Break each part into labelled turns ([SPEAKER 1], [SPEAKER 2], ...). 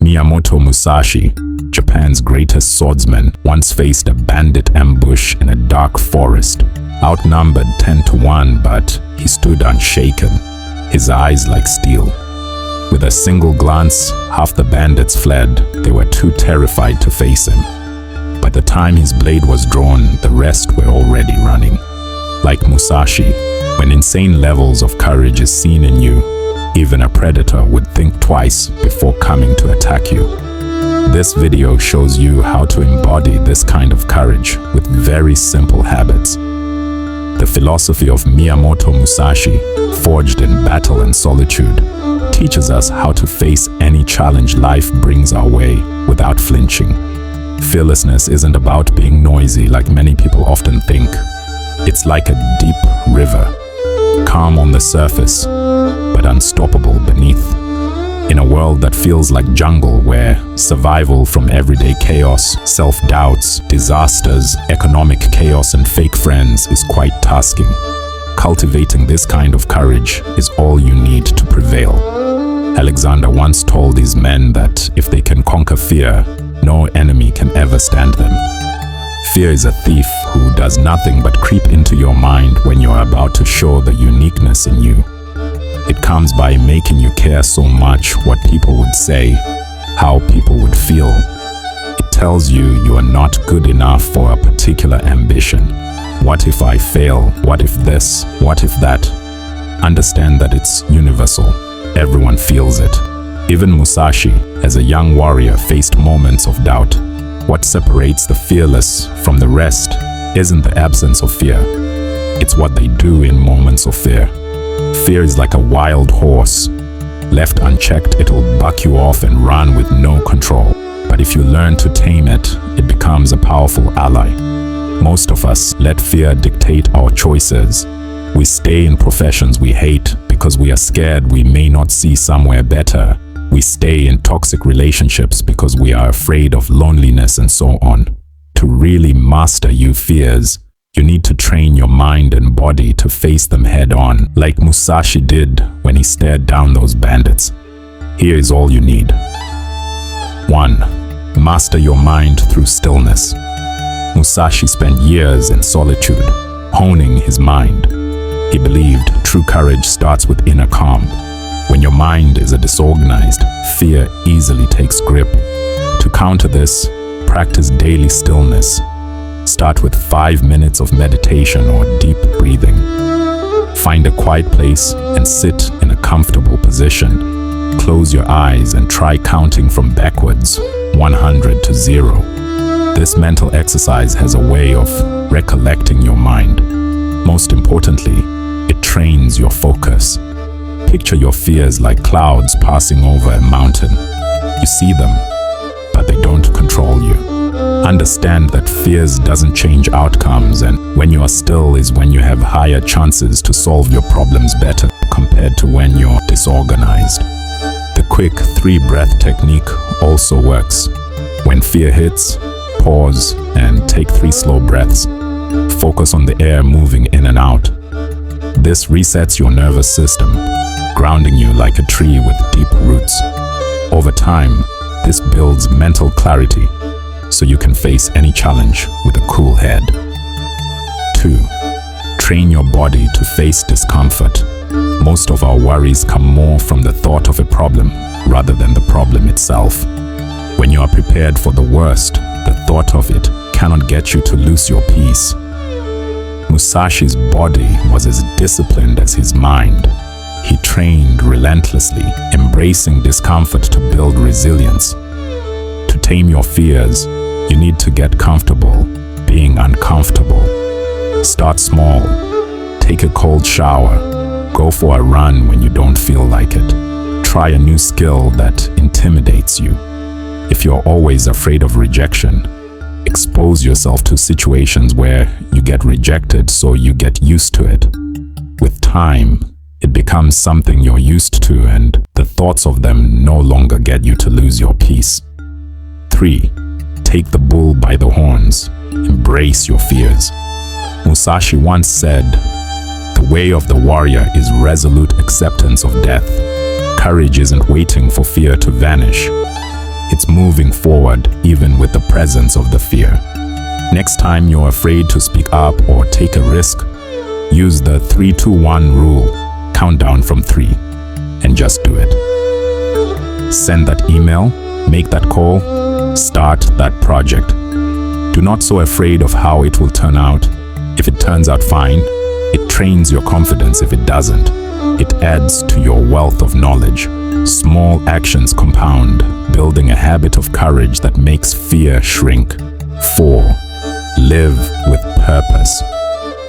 [SPEAKER 1] Miyamoto Musashi, Japan's greatest swordsman, once faced a bandit ambush in a dark forest. Outnumbered 10 to 1, but he stood unshaken, his eyes like steel. With a single glance, half the bandits fled. They were too terrified to face him. By the time his blade was drawn, the rest were already running. Like Musashi, when insane levels of courage is seen in you, even a predator would think twice before coming to attack you. This video shows you how to embody this kind of courage with very simple habits. The philosophy of Miyamoto Musashi, forged in battle and solitude, teaches us how to face any challenge life brings our way without flinching. Fearlessness isn't about being noisy like many people often think. It's like a deep river, calm on the surface, but unstoppable beneath. In a world that feels like jungle, where survival from everyday chaos, self-doubts, disasters, economic chaos and fake friends is quite tasking, cultivating this kind of courage is all you need to prevail. Alexander once told his men that if they can conquer fear, no enemy can ever stand them. Fear is a thief who does nothing but creep into your mind when you're about to show the uniqueness in you. It comes by making you care so much what people would say, how people would feel. It tells you you are not good enough for a particular ambition. What if I fail? What if this? What if that? Understand that it's universal. Everyone feels it. Even Musashi, as a young warrior, faced moments of doubt. What separates the fearless from the rest isn't the absence of fear. It's what they do in moments of fear. Fear is like a wild horse. Left unchecked, it'll buck you off and run with no control. But if you learn to tame it, it becomes a powerful ally. Most of us let fear dictate our choices. We stay in professions we hate because we are scared we may not see somewhere better. We stay in toxic relationships because we are afraid of loneliness and so on. To really master your fears, you need to train your mind and body to face them head on, like Musashi did when he stared down those bandits. Here is all you need. 1. Master your mind through stillness. Musashi spent years in solitude, honing his mind. He believed true courage starts with inner calm. When your mind is disorganized, fear easily takes grip. To counter this, practice daily stillness. Start with 5 minutes of meditation or deep breathing. Find a quiet place and sit in a comfortable position. Close your eyes and try counting from backwards, 100 to 0. This mental exercise has a way of recollecting your mind. Most importantly, it trains your focus. Picture your fears like clouds passing over a mountain. You see them, but they don't control you. Understand that fears doesn't change outcomes, and when you are still is when you have higher chances to solve your problems better compared to when you're disorganized. The quick 3-breath technique also works. When fear hits, pause and take 3 slow breaths. Focus on the air moving in and out. This resets your nervous system, grounding you like a tree with deep roots. Over time, this builds mental clarity, so you can face any challenge with a cool head. 2. Train your body to face discomfort. Most of our worries come more from the thought of a problem rather than the problem itself. When you are prepared for the worst, the thought of it cannot get you to lose your peace. Musashi's body was as disciplined as his mind. He trained relentlessly, embracing discomfort to build resilience. To tame your fears, you need to get comfortable being uncomfortable. Start small. Take a cold shower. Go for a run when you don't feel like it. Try a new skill that intimidates you. If you're always afraid of rejection, expose yourself to situations where you get rejected so you get used to it. With time, it becomes something you're used to, and the thoughts of them no longer get you to lose your peace. 3. Take the bull by the horns. Embrace your fears. Musashi once said, "The way of the warrior is resolute acceptance of death." Courage isn't waiting for fear to vanish. moving forward even with the presence of the fear. Next time you're afraid to speak up or take a risk, use the 3-2-1 rule. Count down from 3 and just do it. Send that email, make that call, start that project. Do not so afraid of how it will turn out. If it turns out fine, it trains your confidence. If it doesn't, it adds to your wealth of knowledge. Small actions compound, building a habit of courage that makes fear shrink. 4. Live with purpose.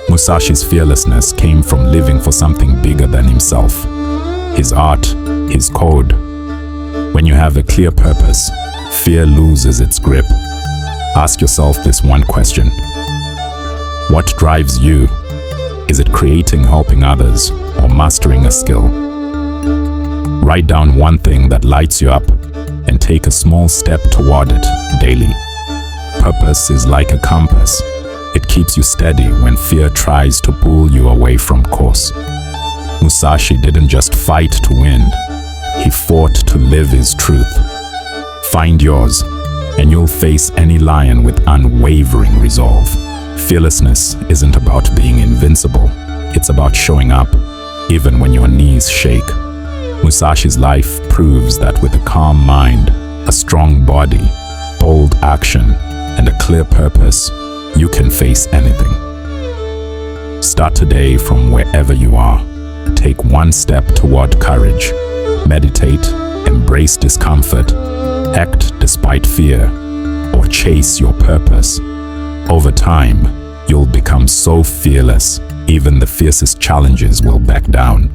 [SPEAKER 1] Musashi's fearlessness came from living for something bigger than himself. His art, his code. When you have a clear purpose, fear loses its grip. Ask yourself this one question. What drives you? Is it creating, helping others, or mastering a skill? Write down one thing that lights you up and take a small step toward it daily. Purpose is like a compass. It keeps you steady when fear tries to pull you away from course. Musashi didn't just fight to win. He fought to live his truth. Find yours, and you'll face any lion with unwavering resolve. Fearlessness isn't about being invincible. It's about showing up, even when your knees shake. Musashi's life proves that with a calm mind, a strong body, bold action, and a clear purpose, you can face anything. Start today from wherever you are. Take one step toward courage. Meditate, embrace discomfort, act despite fear, or chase your purpose. Over time, you'll become so fearless, even the fiercest challenges will back down.